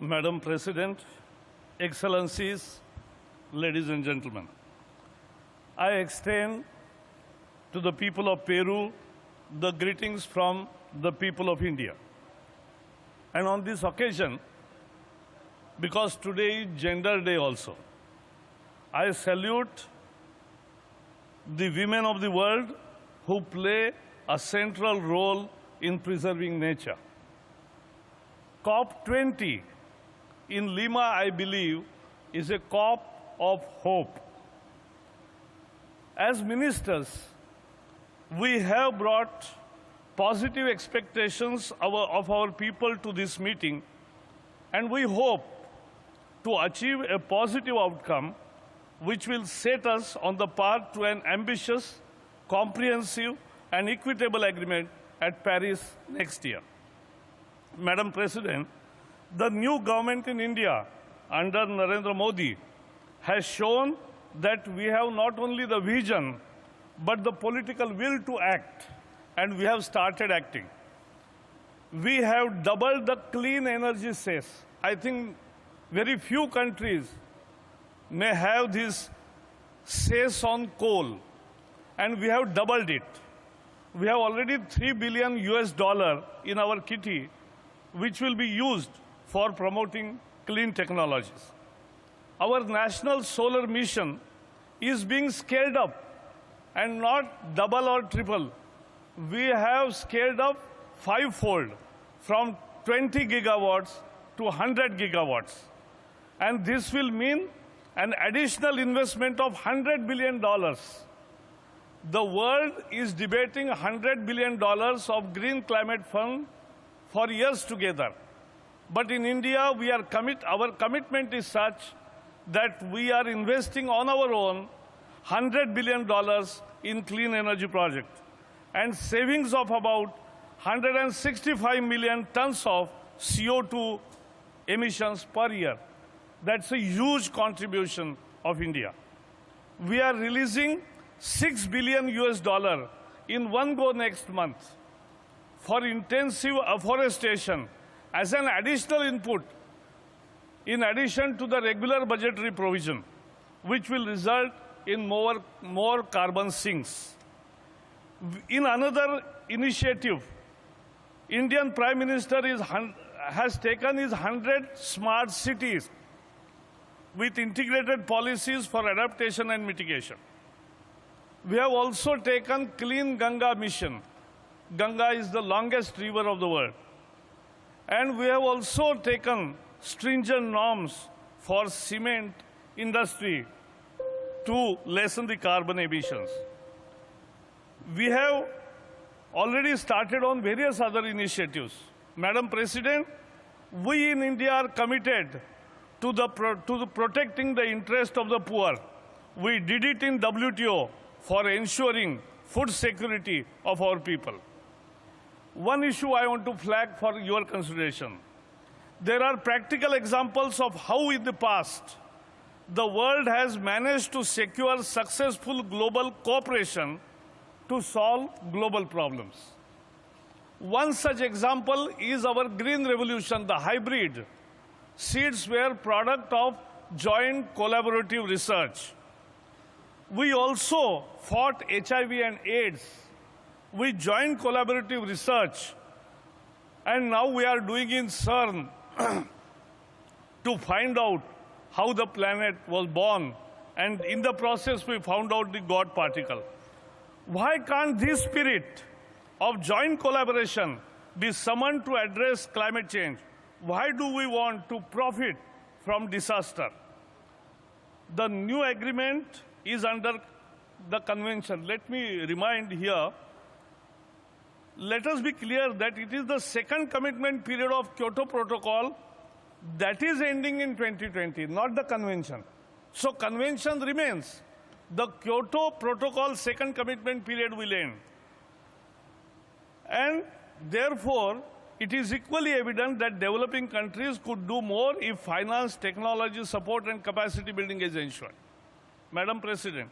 Madam President, Excellencies, ladies and gentlemen, I extend to the people of Peru the greetings from the people of India. And on this occasion, because today is Gender Day also, I salute the women of the world who play a central role in preserving nature. COP-20 in Lima, I believe, is a COP of hope. As ministers, we have brought positive expectations of our people to this meeting, and we hope to achieve a positive outcome which will set us on the path to an ambitious, comprehensive, and equitable agreement at Paris next year. Madam President, the new government in India under Narendra Modi has shown that we have not only the vision but the political will to act, and we have started acting. We have doubled the clean energy cess. I think very few countries may have this cess on coal, and we have doubled it. We have already $3 billion in our kitty, which will be used for promoting clean technologies. Our national solar mission is being scaled up, and not double or triple. We have scaled up fivefold from 20 gigawatts to 100 gigawatts. And this will mean an additional investment of $100 billion. The world is debating $100 billion of Green Climate Fund for years together. But in India, our commitment is such that we are investing on our own $100 billion in clean energy projects and savings of about 165 million tons of CO2 emissions per year. That's a huge contribution of India. We are releasing $6 billion in one go next month for intensive afforestation as an additional input in addition to the regular budgetary provision, which will result in more carbon sinks. In another initiative, Indian Prime Minister has taken his 100 smart cities with integrated policies for adaptation and mitigation. We have also taken Clean Ganga mission. Ganga is the longest river of the world. And we have also taken stringent norms for cement industry to lessen the carbon emissions. We have already started on various other initiatives. Madam President, we in India are committed to protecting the interest of the poor. We did it in WTO for ensuring food security of our people. One issue I want to flag for your consideration. There are practical examples of how in the past the world has managed to secure successful global cooperation to solve global problems. One such example is our green revolution, the hybrid. Seeds were product of joint collaborative research. We also fought HIV and AIDS with joint collaborative research, and now we are doing in CERN to find out how the planet was born, and in the process we found out the God particle. Why can't this spirit of joint collaboration be summoned to address climate change? Why do we want to profit from disaster? The new agreement is under the convention. Let me remind here, let us be clear that it is the second commitment period of Kyoto Protocol that is ending in 2020, not the convention. So convention remains. The Kyoto Protocol second commitment period will end. And therefore, it is equally evident that developing countries could do more if finance, technology support, and capacity building is ensured. Madam President,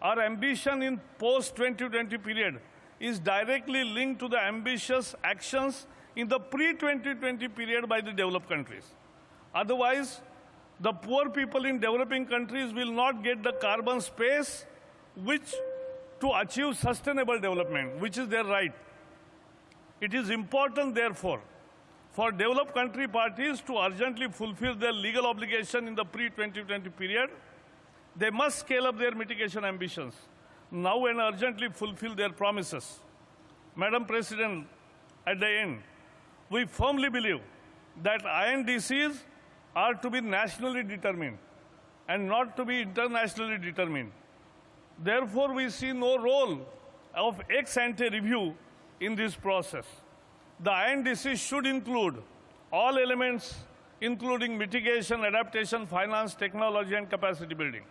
our ambition in post-2020 period is directly linked to the ambitious actions in the pre-2020 period by the developed countries. Otherwise, the poor people in developing countries will not get the carbon space to achieve sustainable development, which is their right. It is important, therefore, for developed country parties to urgently fulfill their legal obligation in the pre-2020 period. They must scale up their mitigation ambitions now and urgently fulfill their promises. Madam President, at the end, we firmly believe that INDCs are to be nationally determined and not to be internationally determined. Therefore, we see no role of ex-ante review in this process. The INDC should include all elements, including mitigation, adaptation, finance, technology, and capacity building.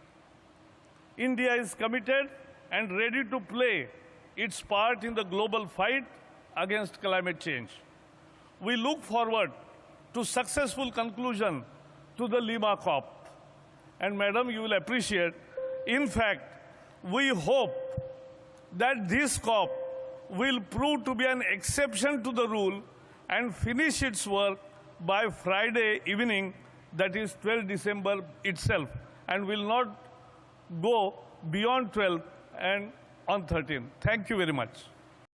India is committed and ready to play its part in the global fight against climate change. We look forward to successful conclusion to the Lima COP. And Madam, you will appreciate, in fact, we hope that this COP will prove to be an exception to the rule and finish its work by Friday evening, that is 12 December itself, and will not go beyond 12 and on 13. Thank you very much.